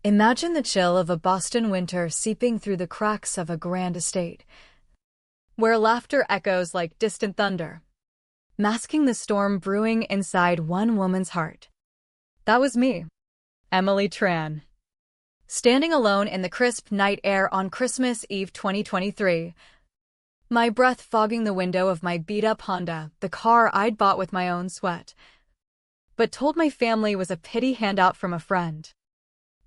Imagine the chill of a Boston winter seeping through the cracks of a grand estate, where laughter echoes like distant thunder, masking the storm brewing inside one woman's heart. That was me, Emily Tran. Standing alone in the crisp night air on Christmas Eve 2023, my breath fogging the window of my beat-up Honda, the car I'd bought with my own sweat, but told my family was a pity handout from a friend.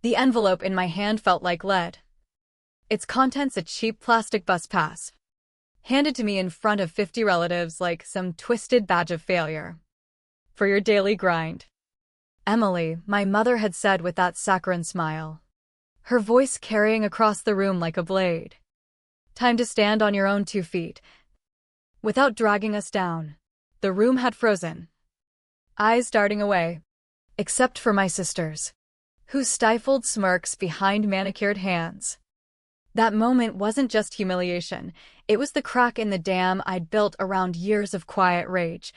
The envelope in my hand felt like lead. Its contents a cheap plastic bus pass, handed to me in front of 50 relatives like some twisted badge of failure. For your daily grind. Emily, my mother had said with that saccharine smile, her voice carrying across the room like a blade. Time to stand on your own 2 feet. Without dragging us down, the room had frozen, eyes darting away, except for my sisters, whose stifled smirks behind manicured hands. That moment wasn't just humiliation, it was the crack in the dam I'd built around years of quiet rage,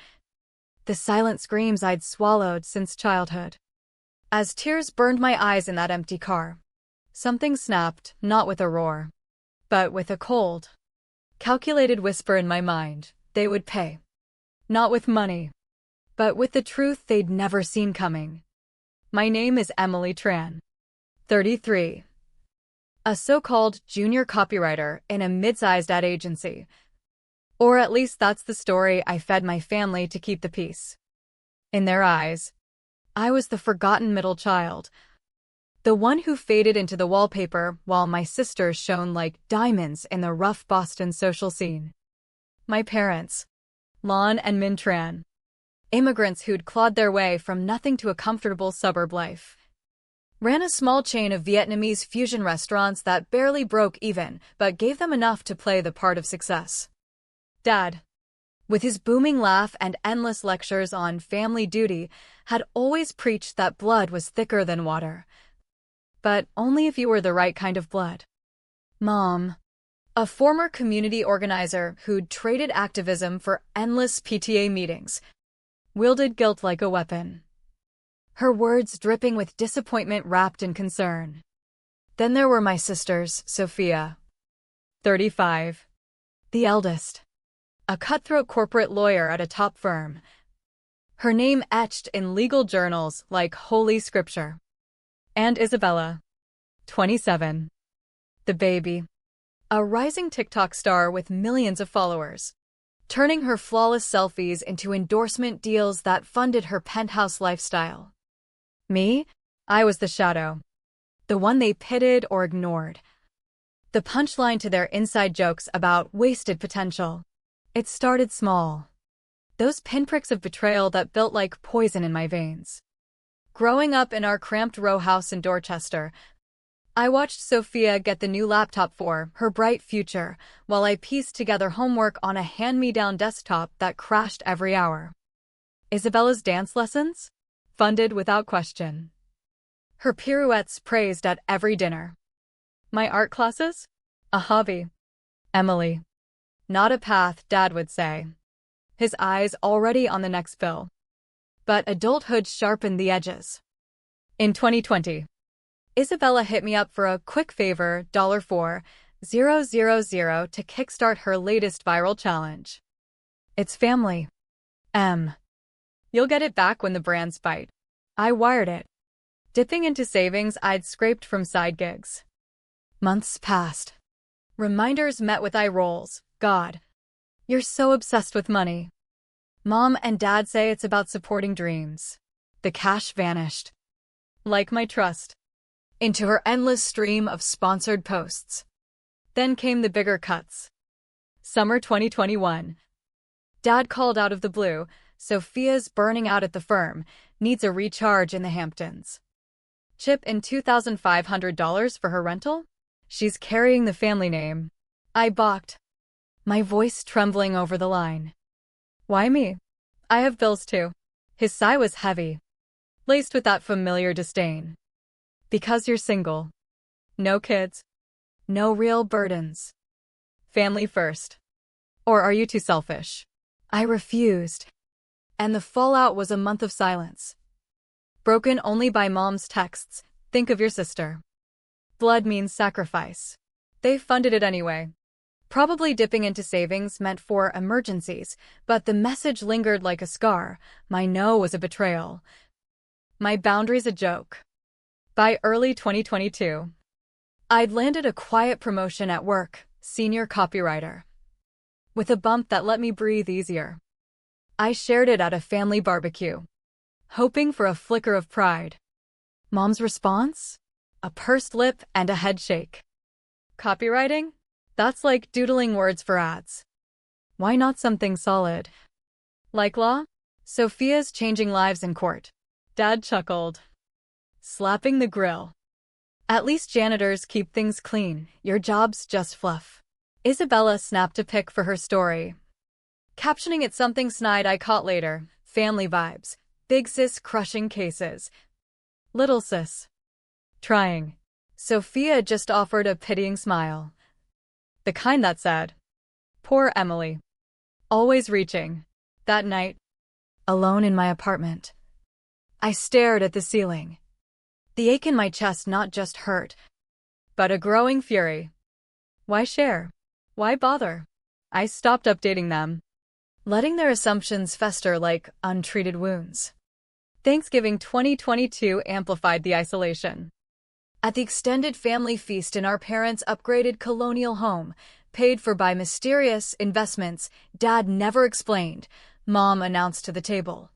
the silent screams I'd swallowed since childhood. As tears burned my eyes in that empty car, something snapped, not with a roar, but with a cold, calculated whisper in my mind. They would pay. Not with money, but with the truth they'd never seen coming. My name is Emily Tran, 33. A so-called junior copywriter in a mid-sized ad agency. Or at least that's the story I fed my family to keep the peace. In their eyes, I was the forgotten middle child, the one who faded into the wallpaper while my sisters shone like diamonds in the rough Boston social scene. My parents, Lon and Min Tran, immigrants who'd clawed their way from nothing to a comfortable suburb life, ran a small chain of Vietnamese fusion restaurants that barely broke even but gave them enough to play the part of success. Dad, with his booming laugh and endless lectures on family duty, had always preached that blood was thicker than water. But only if you were the right kind of blood. Mom, a former community organizer who'd traded activism for endless PTA meetings, wielded guilt like a weapon, her words dripping with disappointment wrapped in concern. Then there were my sisters, Sophia, 35, the eldest, a cutthroat corporate lawyer at a top firm, her name etched in legal journals like holy scripture, and Isabella, 27, the baby, a rising TikTok star with millions of followers, turning her flawless selfies into endorsement deals that funded her penthouse lifestyle. Me? I was the shadow, the one they pitted or ignored, the punchline to their inside jokes about wasted potential. It started small. Those pinpricks of betrayal that built like poison in my veins. Growing up in our cramped row house in Dorchester, I watched Sophia get the new laptop for her bright future, while I pieced together homework on a hand-me-down desktop that crashed every hour. Isabella's dance lessons? Funded without question. Her pirouettes praised at every dinner. My art classes? A hobby. Emily. Not a path, Dad would say, his eyes already on the next bill. But adulthood sharpened the edges. In 2020, Isabella hit me up for a quick favor, $4,000 to kickstart her latest viral challenge. It's family. You'll get it back when the brands bite. I wired it, dipping into savings I'd scraped from side gigs. Months passed. Reminders met with eye rolls. God, you're so obsessed with money. Mom and Dad say it's about supporting dreams. The cash vanished, like my trust, into her endless stream of sponsored posts. Then came the bigger cuts. Summer 2021. Dad called out of the blue, Sophia's burning out at the firm, needs a recharge in the Hamptons. Chip in $2,500 for her rental? She's carrying the family name. I balked, my voice trembling over the line. Why me? I have bills too. His sigh was heavy, laced with that familiar disdain. Because you're single. No kids. No real burdens. Family first. Or are you too selfish? I refused. And the fallout was a month of silence. Broken only by Mom's texts, think of your sister. Blood means sacrifice. They funded it anyway. Probably dipping into savings meant for emergencies, but the message lingered like a scar. My no was a betrayal. My boundaries a joke. By early 2022, I'd landed a quiet promotion at work, senior copywriter, with a bump that let me breathe easier. I shared it at a family barbecue, hoping for a flicker of pride. Mom's response? A pursed lip and a head shake. Copywriting? That's like doodling words for ads. Why not something solid? Like law? Sophia's changing lives in court. Dad chuckled, slapping the grill. At least janitors keep things clean. Your job's just fluff. Isabella snapped a pic for her story, captioning it something snide I caught later. Family vibes. Big sis crushing cases. Little sis trying. Sophia just offered a pitying smile. The kind that said, poor Emily. Always reaching. That night, alone in my apartment, I stared at the ceiling. The ache in my chest not just hurt, but a growing fury. Why share? Why bother? I stopped updating them, letting their assumptions fester like untreated wounds. Thanksgiving 2022 amplified the isolation. At the extended family feast in our parents' upgraded colonial home, paid for by mysterious investments Dad never explained, Mom announced to the table.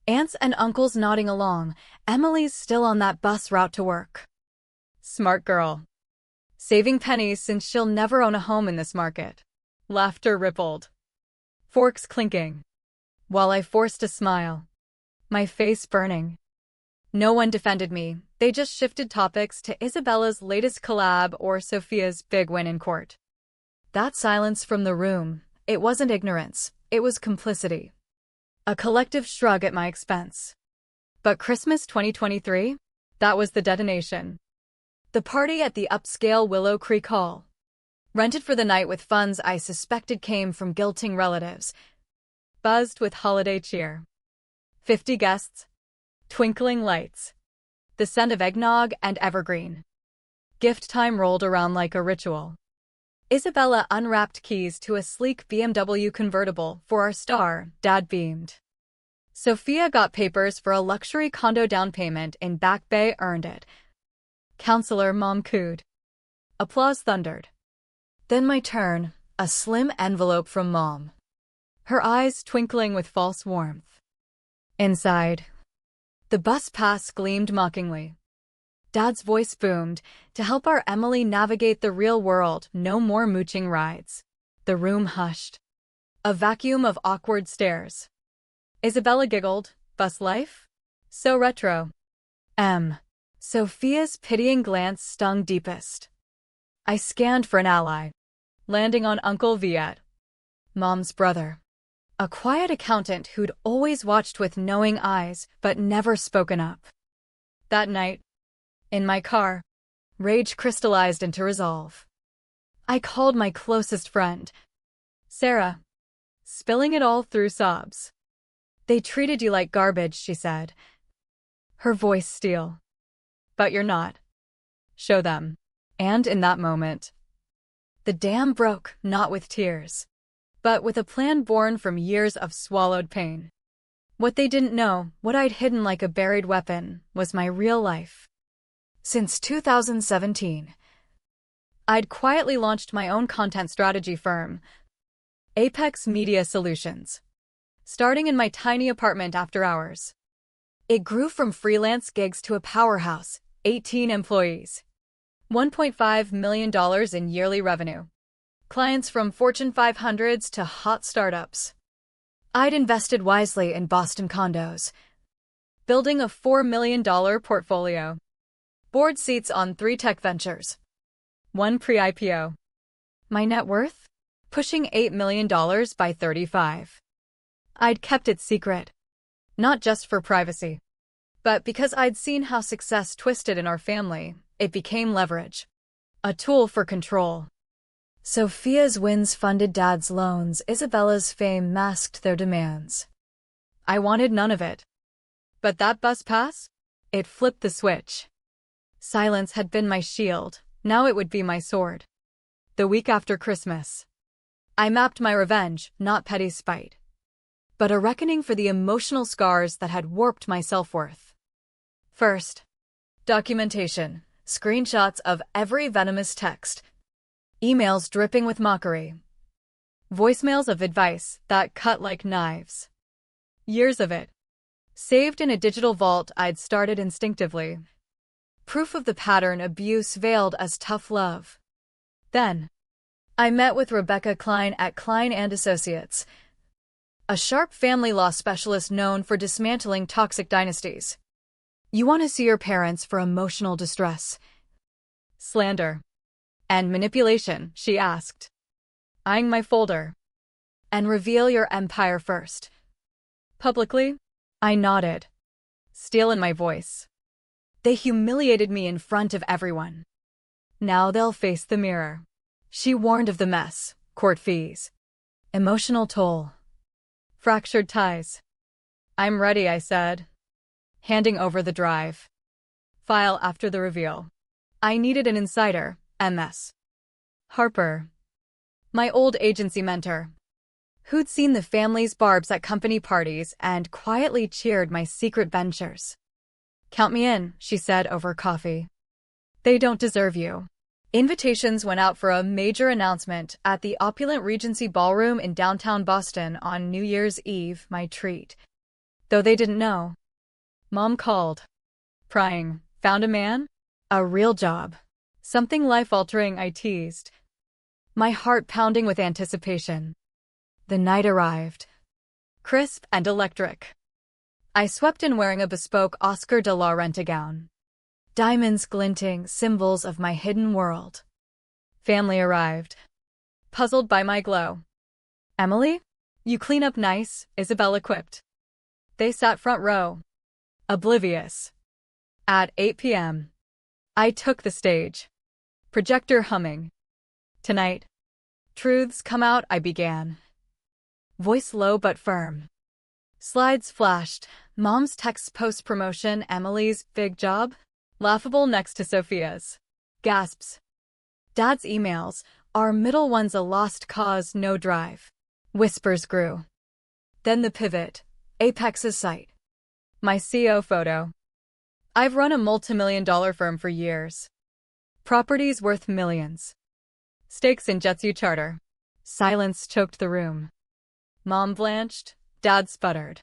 Aunts and uncles nodding along. Emily's still on that bus route to work. Smart girl. Saving pennies since she'll never own a home in this market. Laughter rippled. Forks clinking. While I forced a smile, my face burning. No one defended me. They just shifted topics to Isabella's latest collab or Sophia's big win in court. That silence from the room, it wasn't ignorance, it was complicity. A collective shrug at my expense. But Christmas 2023? That was the detonation. The party at the upscale Willow Creek Hall. Rented for the night with funds I suspected came from guilting relatives. Buzzed with holiday cheer. 50 guests. Twinkling lights. The scent of eggnog and evergreen. Gift time rolled around like a ritual. Isabella unwrapped keys to a sleek BMW convertible for our star. Dad beamed. Sophia got papers for a luxury condo down payment in Back Bay. Earned it. Counselor. Mom cooed. Applause thundered. Then my turn, a slim envelope from Mom. Her eyes twinkling with false warmth. Inside, the bus pass gleamed mockingly. Dad's voice boomed, to help our Emily navigate the real world, no more mooching rides. The room hushed. A vacuum of awkward stares. Isabella giggled, bus life? So retro. Sophia's pitying glance stung deepest. I scanned for an ally, landing on Uncle Viet, Mom's brother. A quiet accountant who'd always watched with knowing eyes but never spoken up. That night, in my car, rage crystallized into resolve. I called my closest friend, Sarah, spilling it all through sobs. They treated you like garbage, she said. Her voice steel. But you're not. Show them. And in that moment, the dam broke, not with tears, but with a plan born from years of swallowed pain. What they didn't know, what I'd hidden like a buried weapon, was my real life. Since 2017, I'd quietly launched my own content strategy firm, Apex Media Solutions, starting in my tiny apartment after hours. It grew from freelance gigs to a powerhouse, 18 employees, $1.5 million in yearly revenue. Clients from Fortune 500s to hot startups. I'd invested wisely in Boston condos, building a $4 million portfolio. Board seats on 3 tech ventures. 1 pre-IPO. My net worth? Pushing $8 million by 35. I'd kept it secret. Not just for privacy, but because I'd seen how success twisted in our family. It became leverage. A tool for control. Sophia's wins funded Dad's loans. Isabella's fame masked their demands. I wanted none of it. But that bus pass? It flipped the switch. Silence had been my shield. Now it would be my sword. The week after Christmas, I mapped my revenge, not petty spite, but a reckoning for the emotional scars that had warped my self-worth. First, documentation. Screenshots of every venomous text. Emails dripping with mockery. Voicemails of advice that cut like knives. Years of it. Saved in a digital vault I'd started instinctively. Proof of the pattern abuse veiled as tough love. Then, I met with Rebecca Klein at Klein & Associates, a sharp family law specialist known for dismantling toxic dynasties. You want to see your parents for emotional distress, slander, and manipulation, she asked, eyeing my folder. And reveal your empire first. Publicly? I nodded, steel in my voice. They humiliated me in front of everyone. Now they'll face the mirror. She warned of the mess, court fees, emotional toll, fractured ties. I'm ready, I said, handing over the drive file after the reveal. I needed an insider, MS Harper, my old agency mentor, who'd seen the family's barbs at company parties and quietly cheered my secret ventures. Count me in, she said over coffee. They don't deserve you. Invitations went out for a major announcement at the opulent Regency Ballroom in downtown Boston on New Year's Eve, my treat. Though they didn't know. Mom called, prying, found a man? A real job. Something life-altering, I teased, my heart pounding with anticipation. The night arrived, crisp and electric. I swept in wearing a bespoke Oscar de la Renta gown. Diamonds glinting, symbols of my hidden world. Family arrived, puzzled by my glow. Emily? You clean up nice, Isabella quipped. They sat front row, oblivious. At 8 p.m., I took the stage, projector humming. Tonight, truths come out, I began. Voice low but firm. Slides flashed, Mom's text post-promotion, Emily's big job, laughable next to Sophia's. Gasps. Dad's emails, our middle one's a lost cause, no drive. Whispers grew. Then the pivot, Apex's site. My CO photo. I've run a multi-million-dollar firm for years. Properties worth millions. Stakes in jets you charter. Silence choked the room. Mom blanched, Dad sputtered.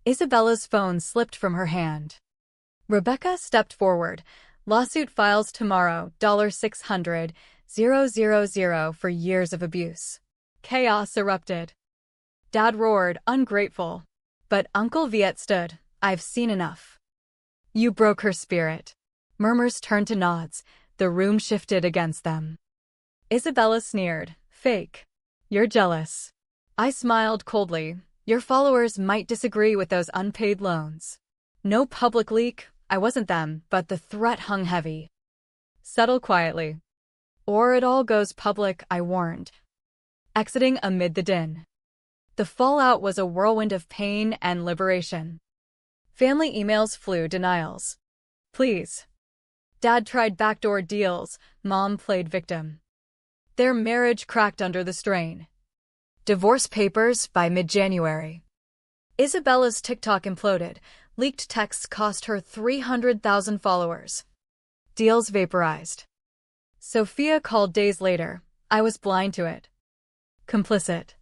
Isabella's phone slipped from her hand. Rebecca stepped forward. Lawsuit files tomorrow, $600,000 for years of abuse. Chaos erupted. Dad roared, ungrateful. But Uncle Viet stood, I've seen enough. You broke her spirit. Murmurs turned to nods. The room shifted against them. Isabella sneered, fake. You're jealous. I smiled coldly. Your followers might disagree with those unpaid loans. No public leak, I wasn't them, but the threat hung heavy. Settle quietly. Or it all goes public, I warned. Exiting amid the din. The fallout was a whirlwind of pain and liberation. Family emails flew, denials. Please. Dad tried backdoor deals, Mom played victim. Their marriage cracked under the strain. Divorce papers by mid-January. Isabella's TikTok imploded. Leaked texts cost her 300,000 followers. Deals vaporized. Sophia called days later. I was blind to it. Complicit.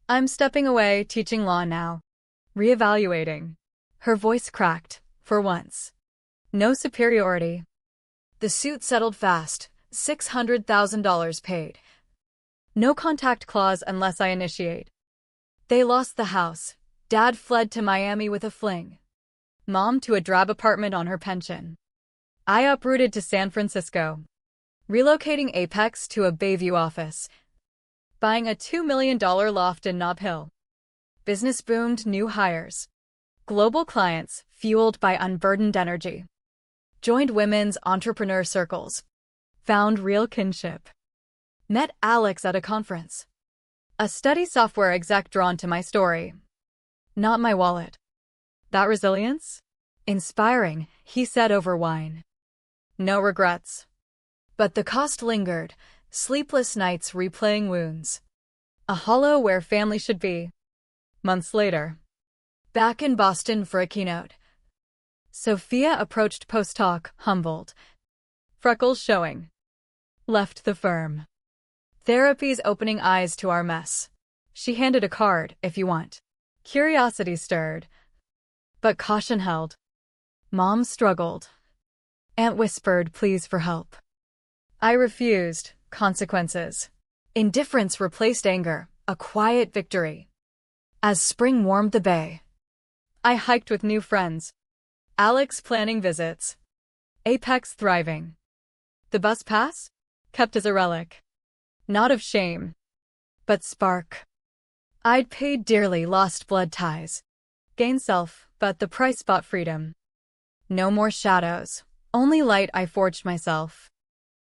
I'm stepping away, teaching law now. Reevaluating. Her voice cracked, for once. No superiority. The suit settled fast, $600,000 paid. No contact clause unless I initiate. They lost the house. Dad fled to Miami with a fling. Mom to a drab apartment on her pension. I uprooted to San Francisco. Relocating Apex to a Bayview office. Buying a $2 million loft in Nob Hill. Business boomed, new hires. Global clients, fueled by unburdened energy. Joined women's entrepreneur circles. Found real kinship. Met Alex at a conference. A study software exec drawn to my story. Not my wallet. That resilience? Inspiring, he said over wine. No regrets. But the cost lingered, sleepless nights replaying wounds. A hollow where family should be. Months later, back in Boston for a keynote, Sophia approached post-talk, humbled. Freckles showing. Left the firm. Therapy's opening eyes to our mess. She handed a card, if you want. Curiosity stirred, but caution held. Mom struggled. Aunt whispered pleas for help. I refused. Consequences. Indifference replaced anger, a quiet victory. As spring warmed the bay, I hiked with new friends. Alex planning visits. Apex thriving. The bus pass? Kept as a relic. Not of shame, but spark. I'd paid dearly, lost blood ties. Gained self, but the price bought freedom. No more shadows, only light I forged myself.